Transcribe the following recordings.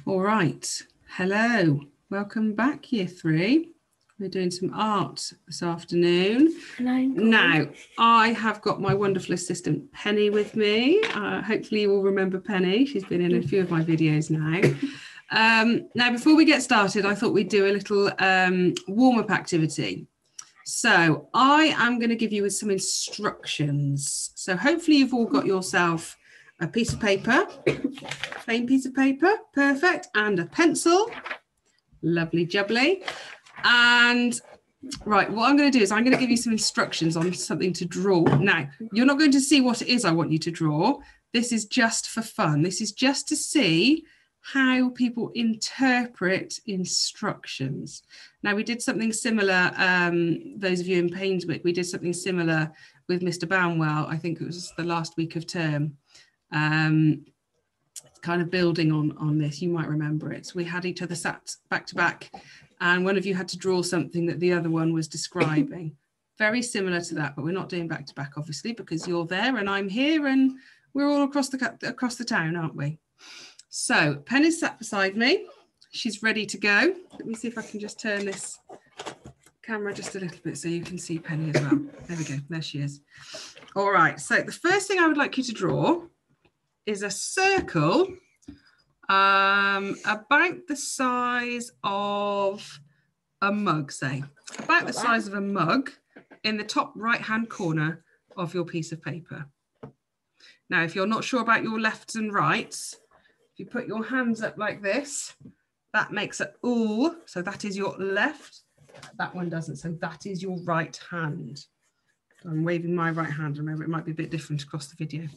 All right. Hello. Welcome back, Year 3. We're doing some art this afternoon. Now, I have got my wonderful assistant Penny with me. Hopefully you all remember Penny. She's been in a few of my videos now. Now, before we get started, I thought we'd do a little warm-up activity. So I am going to give you some instructions. So hopefully you've all got yourself a piece of paper, plain piece of paper, perfect, and a pencil, lovely jubbly. And right, what I'm going to do is I'm going to give you some instructions on something to draw. Now, you're not going to see what it is I want you to draw. This is just for fun. This is just to see how people interpret instructions. Now, we did something similar, those of you in Painswick, we did something similar with Mr. Banwell. I think it was the last week of term. It's kind of building on this, you might remember it. So we had each other sat back to back, and one of you had to draw something that the other one was describing. Very similar to that, but we're not doing back to back, obviously, because you're there and I'm here and we're all across the town, aren't we? So Penny's sat beside me. She's ready to go. Let me see if I can just turn this camera just a little bit so you can see Penny as well. There we go. There she is. All right. So the first thing I would like you to draw is a circle about the size of a mug, say. About the size of a mug in the top right-hand corner of your piece of paper. Now, if you're not sure about your lefts and rights, if you put your hands up like this, that makes it ooh, so that is your left. That one doesn't, so that is your right hand. So I'm waving my right hand. Remember, it might be a bit different across the video.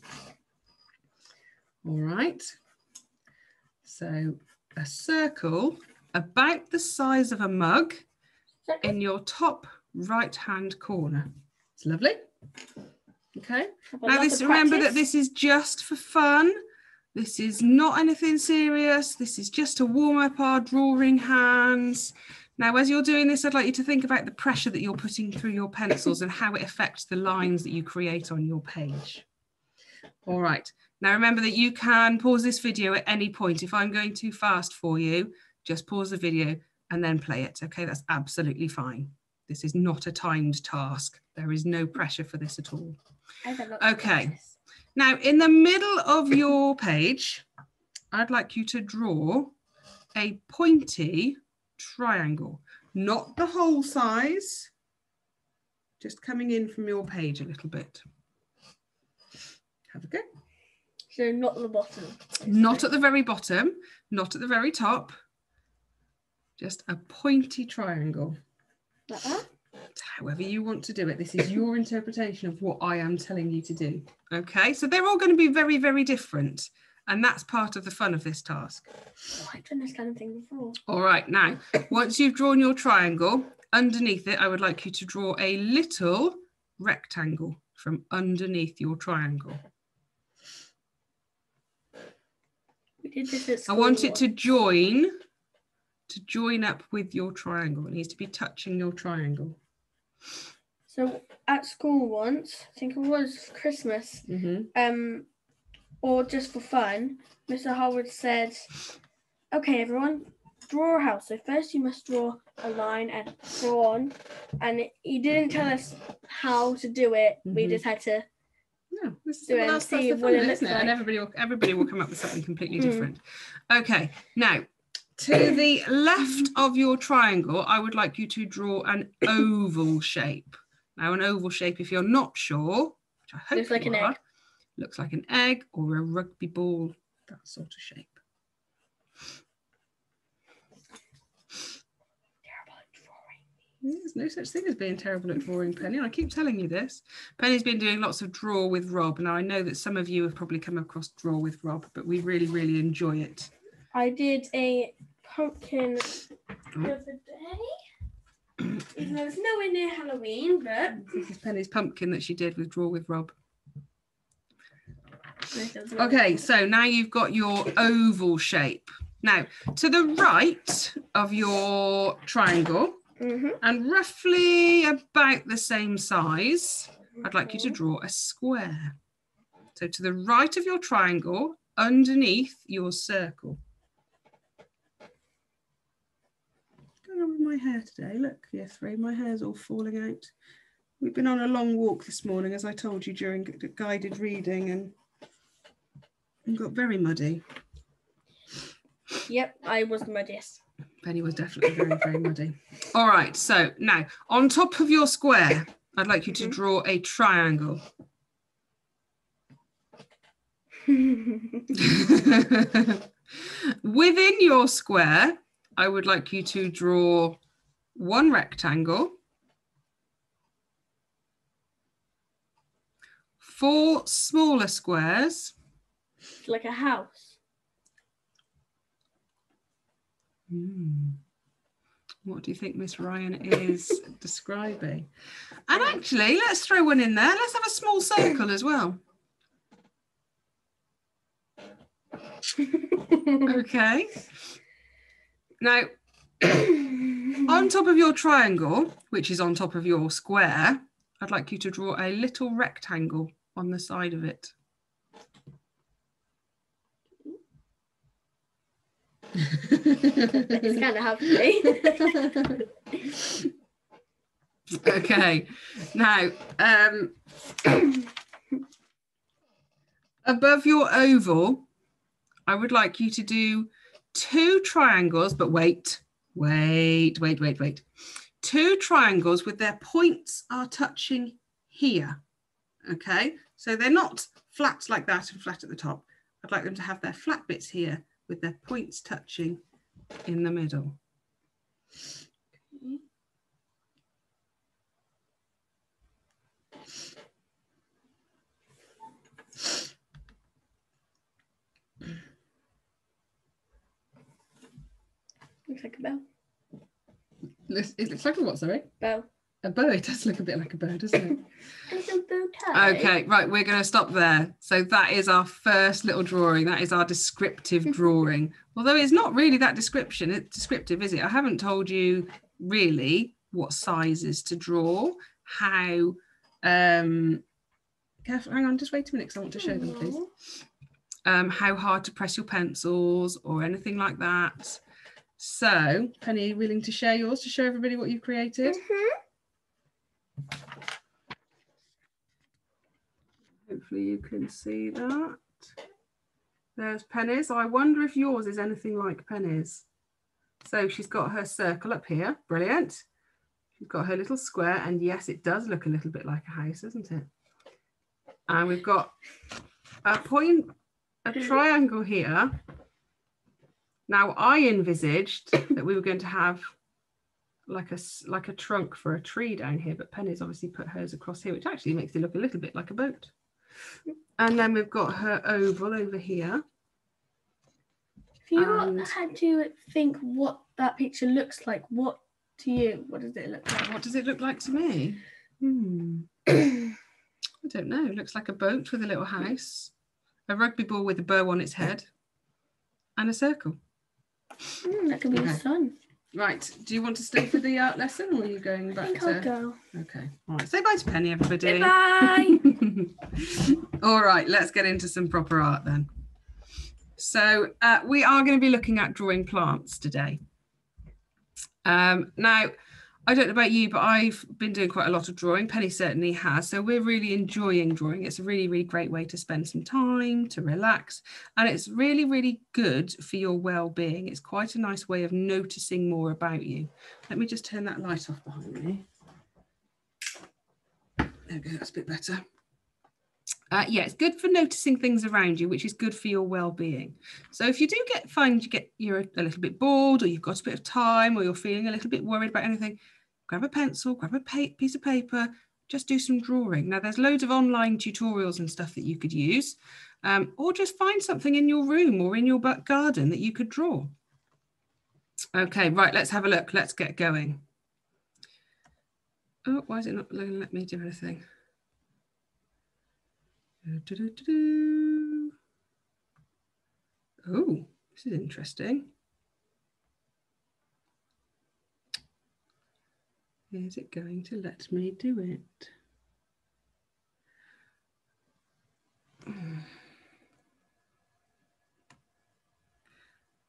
All right. So a circle about the size of a mug in your top right-hand corner. It's lovely. Okay. Now remember that this is just for fun. This is not anything serious. This is just to warm up our drawing hands. Now, as you're doing this, I'd like you to think about the pressure that you're putting through your pencils and how it affects the lines that you create on your page. All right. Now, remember that you can pause this video at any point. If I'm going too fast for you, just pause the video and then play it. Okay, that's absolutely fine. This is not a timed task. There is no pressure for this at all. Okay. Now, in the middle of your page, I'd like you to draw a pointy triangle, not the whole size, just coming in from your page a little bit. Have a go. So not at the bottom. Not at the very bottom, not at the very top, just a pointy triangle. Like that? However you want to do it. This is your interpretation of what I am telling you to do. Okay, so they're all going to be very, very different. And that's part of the fun of this task. Oh, I've done this kind of thing before. All right, now, once you've drawn your triangle, underneath it, I would like you to draw a little rectangle from underneath your triangle. We did this at school. I want it to join up with your triangle. It needs to be touching your triangle. So at school once, I think it was Christmas, or just for fun, Mr. Howard said, okay, everyone, draw a house. So first you must draw a line and draw on. And he didn't tell us how to do it. We just had to do it and see what it looks like. And everybody will come up with something completely different. Okay, now, to the left of your triangle, I would like you to draw an oval shape. Now, an oval shape, if you're not sure, which I hope looks like you an are, egg. Looks like an egg or a rugby ball, that sort of shape. Terrible at drawing. There's no such thing as being terrible at drawing, Penny. I keep telling you this. Penny's been doing lots of Draw with Rob. Now, I know that some of you have probably come across Draw with Rob, but we really, really enjoy it. I did a pumpkin the other day. Even though it's nowhere near Halloween, but this is Penny's pumpkin that she did with Draw with Rob. Okay, so now you've got your oval shape. Now, to the right of your triangle, and roughly about the same size, I'd like you to draw a square. So to the right of your triangle underneath your circle. What's going on with my hair today? Look, Year 3, my hair's all falling out. We've been on a long walk this morning, as I told you, during guided reading, and got very muddy. Yep, I was the muddiest. Penny was definitely very, very muddy. All right, so now on top of your square, I'd like you to draw a triangle. Within your square, I would like you to draw one rectangle, 4 smaller squares. Like a house. What do you think Miss Ryan is describing? And actually, let's throw one in there. Let's have a small circle as well. Okay. Now, on top of your triangle, which is on top of your square, I'd like you to draw a little rectangle on the side of it. It's kind of happy. Okay. Now, above your oval, I would like you to do 2 triangles, but wait. 2 triangles with their points are touching here. Okay, so they're not flat like that and flat at the top. I'd like them to have their flat bits here with their points touching in the middle. Looks like a bow. It looks like a what, sorry? Bow. A bow. It does look a bit like a bow, doesn't it? It's a bow tie. Okay, right, we're going to stop there. So that is our first little drawing. That is our descriptive drawing. Although it's not really that descriptive, is it? I haven't told you really what sizes to draw, how... Careful, hang on, just wait a minute because I want to show them, please. How hard to press your pencils or anything like that. So, Penny, are you willing to share yours to show everybody what you've created? Hopefully you can see that. There's Penny's. So I wonder if yours is anything like Penny's. So she's got her circle up here. Brilliant. She's got her little square. And yes, it does look a little bit like a house, doesn't it? And we've got a triangle here. Now, I envisaged that we were going to have like a trunk for a tree down here, but Penny's obviously put hers across here, which actually makes it look a little bit like a boat. And then we've got her oval over here. If you had to think what that picture looks like, what does it look like? What does it look like to me? I don't know. It looks like a boat with a little house, a rugby ball with a bow on its head, and a circle. That could be the sun. Right. Do you want to stay for the art lesson, or are you going back? I think I'll go. Okay. All right. Say bye to Penny, everybody. Bye. All right. Let's get into some proper art then. So we are going to be looking at drawing plants today. Now, I don't know about you, but I've been doing quite a lot of drawing. Penny certainly has. So we're really enjoying drawing. It's a really, really great way to spend some time, to relax. And it's really, really good for your well-being. It's quite a nice way of noticing more about you. Let me just turn that light off behind me. There we go, that's a bit better. Yeah, it's good for noticing things around you, which is good for your well-being. So if you do find you're a little bit bored, or you've got a bit of time, or you're feeling a little bit worried about anything, grab a pencil, grab a piece of paper, just do some drawing. Now, there's loads of online tutorials and stuff that you could use, or just find something in your room or in your back garden that you could draw. Okay, right, let's have a look. Let's get going. Oh, why is it not let me do anything? Oh, this is interesting. Is it going to let me do it?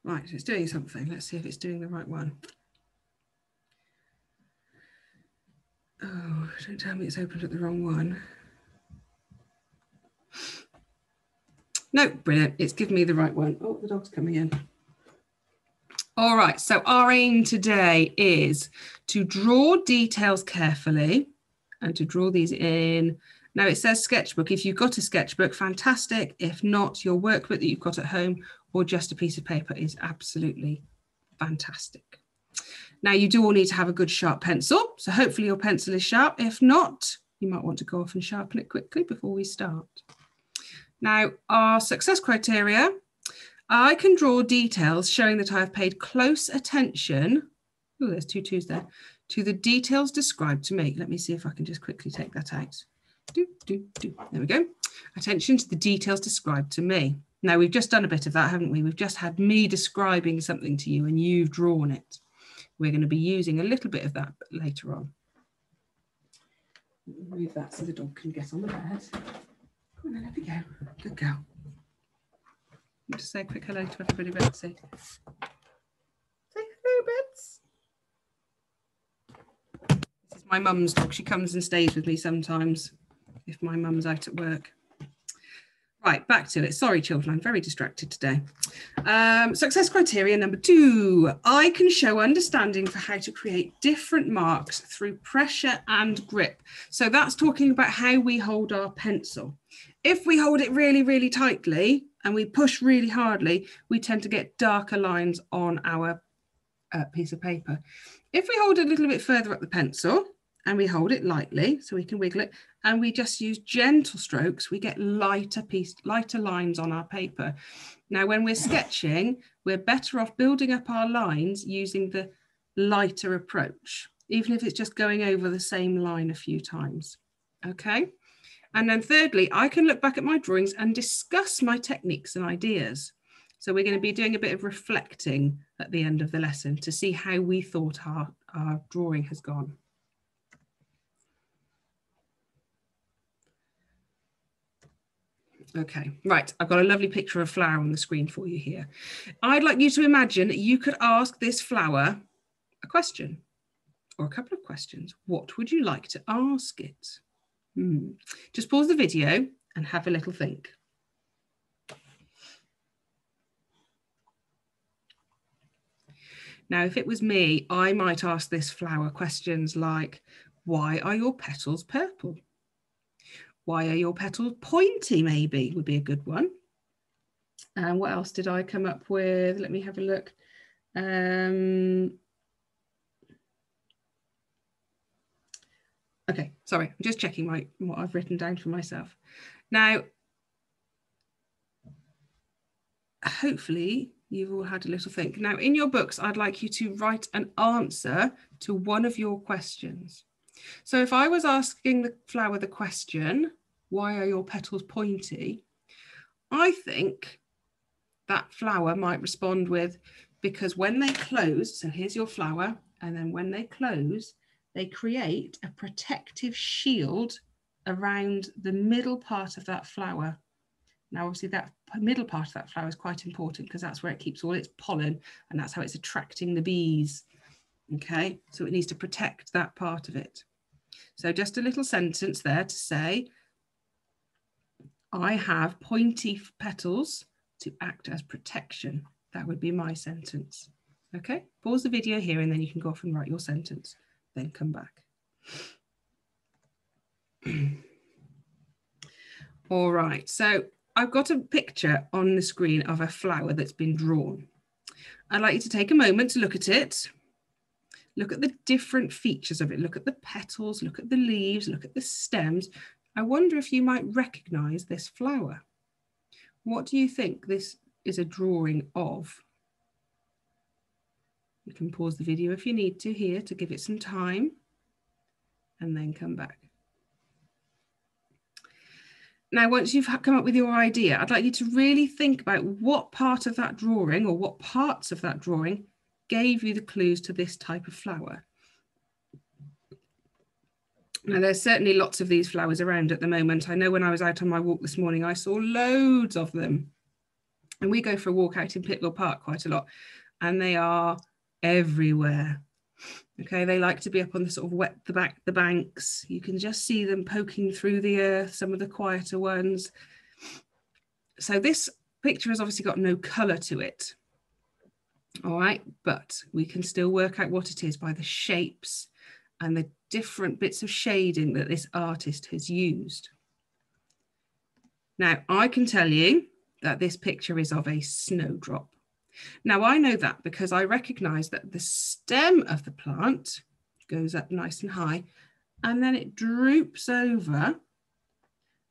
Right, it's doing something. Let's see if it's doing the right one. Oh, don't tell me it's opened at the wrong one. No, brilliant. It's given me the right one. Oh, the dog's coming in. All right, so our aim today is to draw details carefully and to draw these in. Now it says sketchbook. If you've got a sketchbook, fantastic. If not, your workbook that you've got at home or just a piece of paper is absolutely fantastic. Now you do all need to have a good sharp pencil. So hopefully your pencil is sharp. If not, you might want to go off and sharpen it quickly before we start. Now our success criteria, I can draw details showing that I have paid close attention. Oh, there's 2 2s there. To the details described to me. Let me see if I can just quickly take that out. There we go. Attention to the details described to me. Now we've just done a bit of that, haven't we? We've just had me describing something to you and you've drawn it. We're going to be using a little bit of that later on. Move that so the dog can get on the bed. Come on, there we go. Good girl. Just say a quick hello to everybody, Betsy. Say hello, Bets. This is my mum's dog. She comes and stays with me sometimes if my mum's out at work. Right, back to it. Sorry, children, I'm very distracted today. Success criteria number 2. I can show understanding for how to create different marks through pressure and grip. So that's talking about how we hold our pencil. If we hold it really, really tightly and we push really hardly, we tend to get darker lines on our piece of paper. If we hold it a little bit further up the pencil and we hold it lightly so we can wiggle it, and we just use gentle strokes, we get lighter lines on our paper. Now, when we're sketching, we're better off building up our lines using the lighter approach, even if it's just going over the same line a few times. Okay. And then thirdly, I can look back at my drawings and discuss my techniques and ideas. So we're going to be doing a bit of reflecting at the end of the lesson to see how we thought our drawing has gone. Okay, right, I've got a lovely picture of a flower on the screen for you here. I'd like you to imagine you could ask this flower a question or a couple of questions. What would you like to ask it? Just pause the video and have a little think. Now, if it was me, I might ask this flower questions like, why are your petals purple? Why are your petals pointy, maybe, would be a good one. And what else did I come up with? Let me have a look. Okay, sorry, I'm just checking what I've written down for myself. Now, hopefully you've all had a little think. Now, in your books, I'd like you to write an answer to one of your questions. So if I was asking the flower the question, why are your petals pointy? I think that flower might respond with, because when they close, so here's your flower, and then when they close, they create a protective shield around the middle part of that flower. Now, obviously, that middle part of that flower is quite important because that's where it keeps all its pollen and that's how it's attracting the bees. Okay, so it needs to protect that part of it. So just a little sentence there to say, I have pointy petals to act as protection. That would be my sentence. Okay, pause the video here and then you can go off and write your sentence, then come back. All right, so I've got a picture on the screen of a flower that's been drawn. I'd like you to take a moment to look at it. Look at the different features of it. Look at the petals, look at the leaves, look at the stems. I wonder if you might recognize this flower. What do you think this is a drawing of? You can pause the video if you need to here to give it some time and then come back. Now, once you've come up with your idea, I'd like you to really think about what part of that drawing or what parts of that drawing gave you the clues to this type of flower. Now, there's certainly lots of these flowers around at the moment. I know when I was out on my walk this morning, I saw loads of them. And we go for a walk out in Pitlow Park quite a lot, and they are everywhere. Okay, they like to be up on the sort of the banks. You can just see them poking through the earth, some of the quieter ones. So this picture has obviously got no colour to it. All right, but we can still work out what it is by the shapes and the different bits of shading that this artist has used. Now, I can tell you that this picture is of a snowdrop. Now, I know that because I recognise that the stem of the plant goes up nice and high, and then it droops over,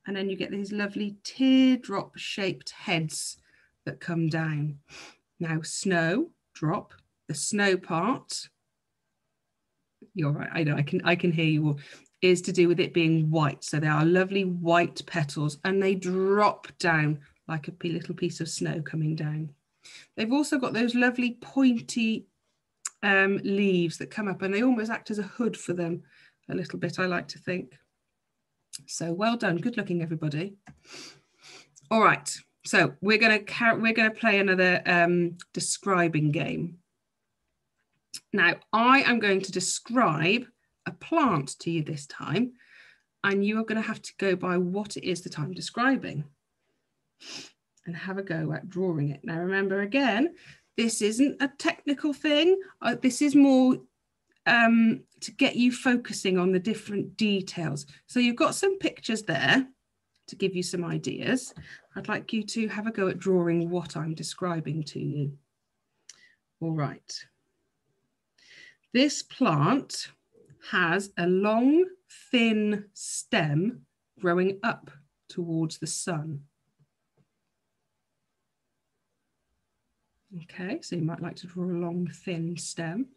and then you get these lovely teardrop shaped heads that come down. Now, snow, drop, the snow part, you're right, I know, I can hear you all, is to do with it being white. So they are lovely white petals, and they drop down like a little piece of snow coming down. They've also got those lovely pointy leaves that come up, and they almost act as a hood for them a little bit, I like to think. So well done, good looking everybody. All right, so we're going to play another describing game. Now I am going to describe a plant to you this time, and you are going to have to go by what it is that I'm describing and have a go at drawing it. Now remember, again, this isn't a technical thing. This is more to get you focusing on the different details. So you've got some pictures there to give you some ideas. I'd like you to have a go at drawing what I'm describing to you. All right. This plant has a long, thin stem growing up towards the sun. Okay, so you might like to draw a long, thin stem.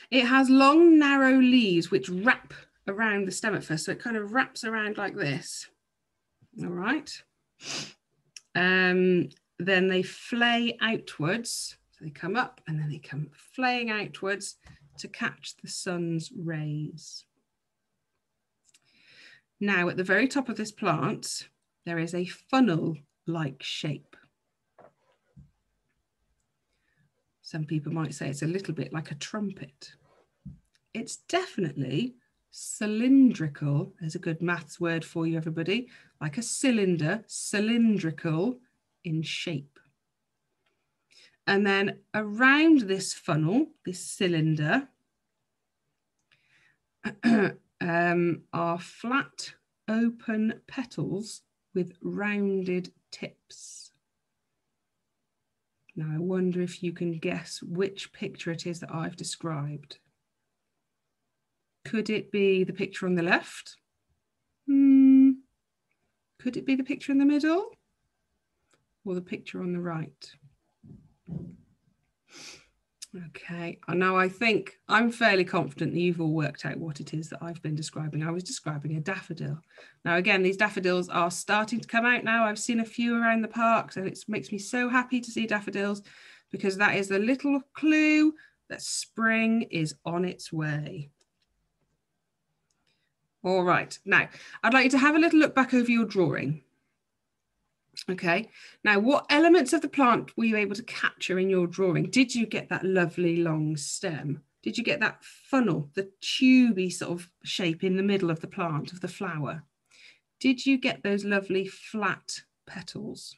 It has long, narrow leaves which wrap around the stem at first. So it kind of wraps around like this. All right. Then they flay outwards. So they come up and then they come flaying outwards to catch the sun's rays. Now, at the very top of this plant, there is a funnel-like shape. Some people might say it's a little bit like a trumpet. It's definitely cylindrical. There's a good maths word for you, everybody. Like a cylinder, cylindrical in shape. And then around this funnel, this cylinder, are flat, open petals with rounded tips. Now, I wonder if you can guess which picture it is that I've described. Could it be the picture on the left? Could it be the picture in the middle? Or the picture on the right? Okay, now I think I'm fairly confident that you've all worked out what it is that I've been describing. I was describing a daffodil. Now, again, these daffodils are starting to come out now. I've seen a few around the park, so it makes me so happy to see daffodils, because that is the little clue that spring is on its way. All right, now I'd like you to have a little look back over your drawing. Okay, now what elements of the plant were you able to capture in your drawing? Did you get that lovely long stem? Did you get that funnel, the tubey sort of shape in the middle of the plant, of the flower? Did you get those lovely flat petals?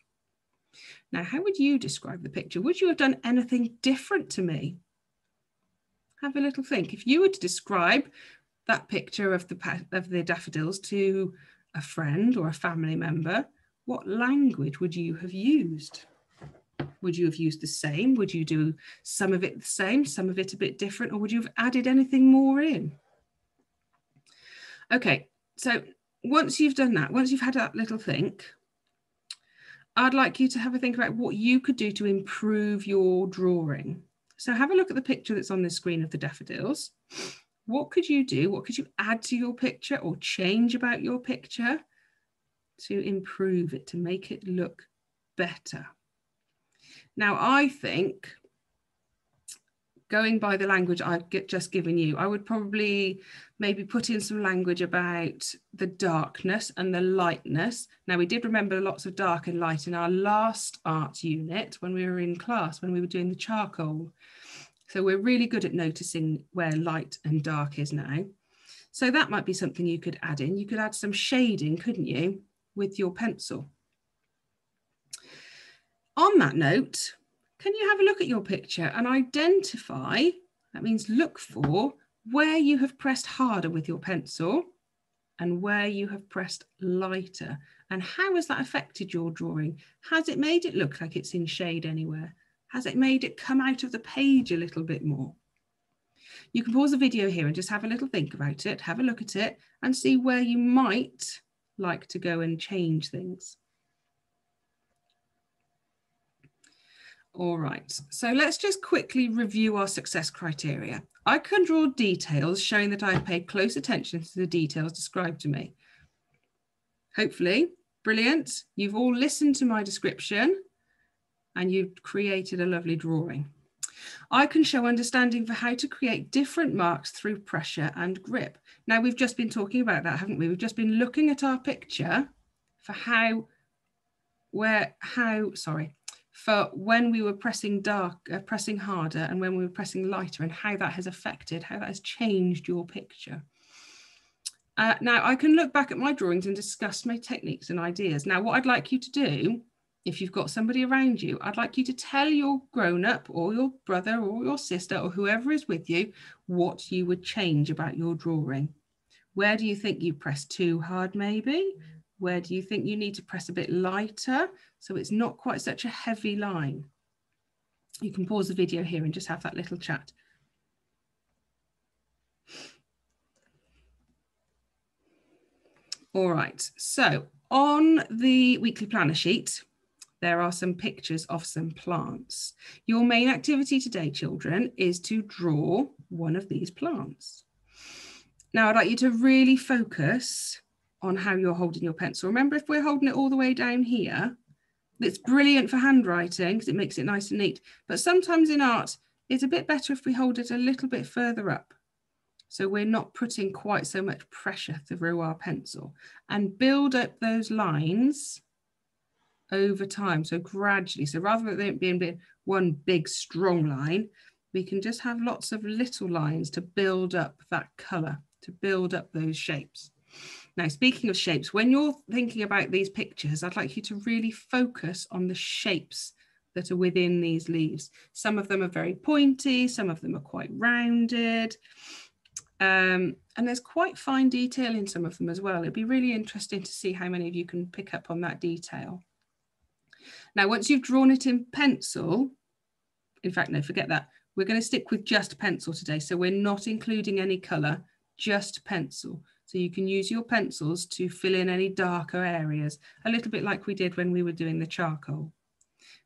Now, how would you describe the picture? Would you have done anything different to me? Have a little think. If you were to describe that picture of the daffodils to a friend or a family member, what language would you have used? Would you have used the same? Would you do some of it the same, some of it a bit different, or would you have added anything more in? Okay, so once you've done that, once you've had that little think, I'd like you to have a think about what you could do to improve your drawing. So have a look at the picture that's on the screen of the daffodils. What could you do? What could you add to your picture or change about your picture to improve it, to make it look better? Now, I think going by the language I've just given you, I would probably maybe put in some language about the darkness and the lightness. Now, we did remember lots of dark and light in our last art unit when we were in class, when we were doing the charcoal. So we're really good at noticing where light and dark is now. So that might be something you could add in. You could add some shading, couldn't you, with your pencil? On that note, can you have a look at your picture and identify, that means look for, where you have pressed harder with your pencil and where you have pressed lighter? And how has that affected your drawing? Has it made it look like it's in shade anywhere? Has it made it come out of the page a little bit more? You can pause the video here and just have a little think about it, have a look at it and see where you might like to go and change things. All right, so let's just quickly review our success criteria. I can draw details showing that I've paid close attention to the details described to me. Hopefully, brilliant. You've all listened to my description and you've created a lovely drawing. I can show understanding for how to create different marks through pressure and grip. Now, we've just been talking about that, haven't we? We've just been looking at our picture for for when we were pressing pressing harder and when we were pressing lighter, and how that has affected, how that has changed your picture. Now, I can look back at my drawings and discuss my techniques and ideas. Now, what I'd like you to do, if you've got somebody around you, I'd like you to tell your grown-up or your brother or your sister or whoever is with you what you would change about your drawing. Where do you think you pressed too hard, maybe? Where do you think you need to press a bit lighter so it's not quite such a heavy line? You can pause the video here and just have that little chat. All right, so on the weekly planner sheet, there are some pictures of some plants. Your main activity today, children, is to draw one of these plants. Now, I'd like you to really focus on how you're holding your pencil. Remember, if we're holding it all the way down here, it's brilliant for handwriting because it makes it nice and neat. But sometimes in art, it's a bit better if we hold it a little bit further up. So we're not putting quite so much pressure through our pencil, and build up those lines over time. So gradually, so rather than it being one big strong line, we can just have lots of little lines to build up that color, to build up those shapes. Now, speaking of shapes, when you're thinking about these pictures, I'd like you to really focus on the shapes that are within these leaves. Some of them are very pointy, some of them are quite rounded. And there's quite fine detail in some of them as well. It'd be really interesting to see how many of you can pick up on that detail. Now, once you've drawn it in pencil, in fact, no, forget that. We're going to stick with just pencil today. So we're not including any color, just pencil. So you can use your pencils to fill in any darker areas, a little bit like we did when we were doing the charcoal.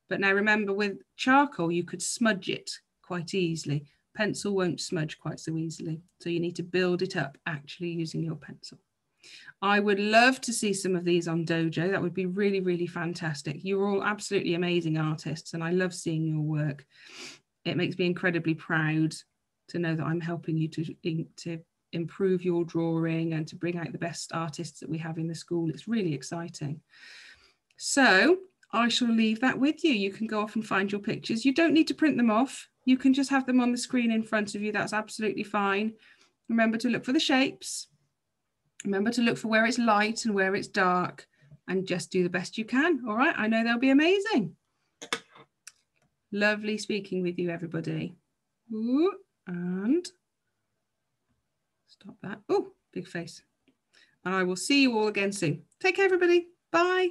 But now remember, with charcoal, you could smudge it quite easily. Pencil won't smudge quite so easily. So you need to build it up actually using your pencil. I would love to see some of these on Dojo. That would be really, really fantastic. You're all absolutely amazing artists and I love seeing your work. It makes me incredibly proud to know that I'm helping you to improve your drawing and to bring out the best artists that we have in the school. It's really exciting. So I shall leave that with you. You can go off and find your pictures. You don't need to print them off. You can just have them on the screen in front of you. That's absolutely fine. Remember to look for the shapes. Remember to look for where it's light and where it's dark, and just do the best you can. All right, I know they'll be amazing. Lovely speaking with you, everybody. Ooh, and stop that. Oh, big face. And I will see you all again soon. Take care, everybody. Bye.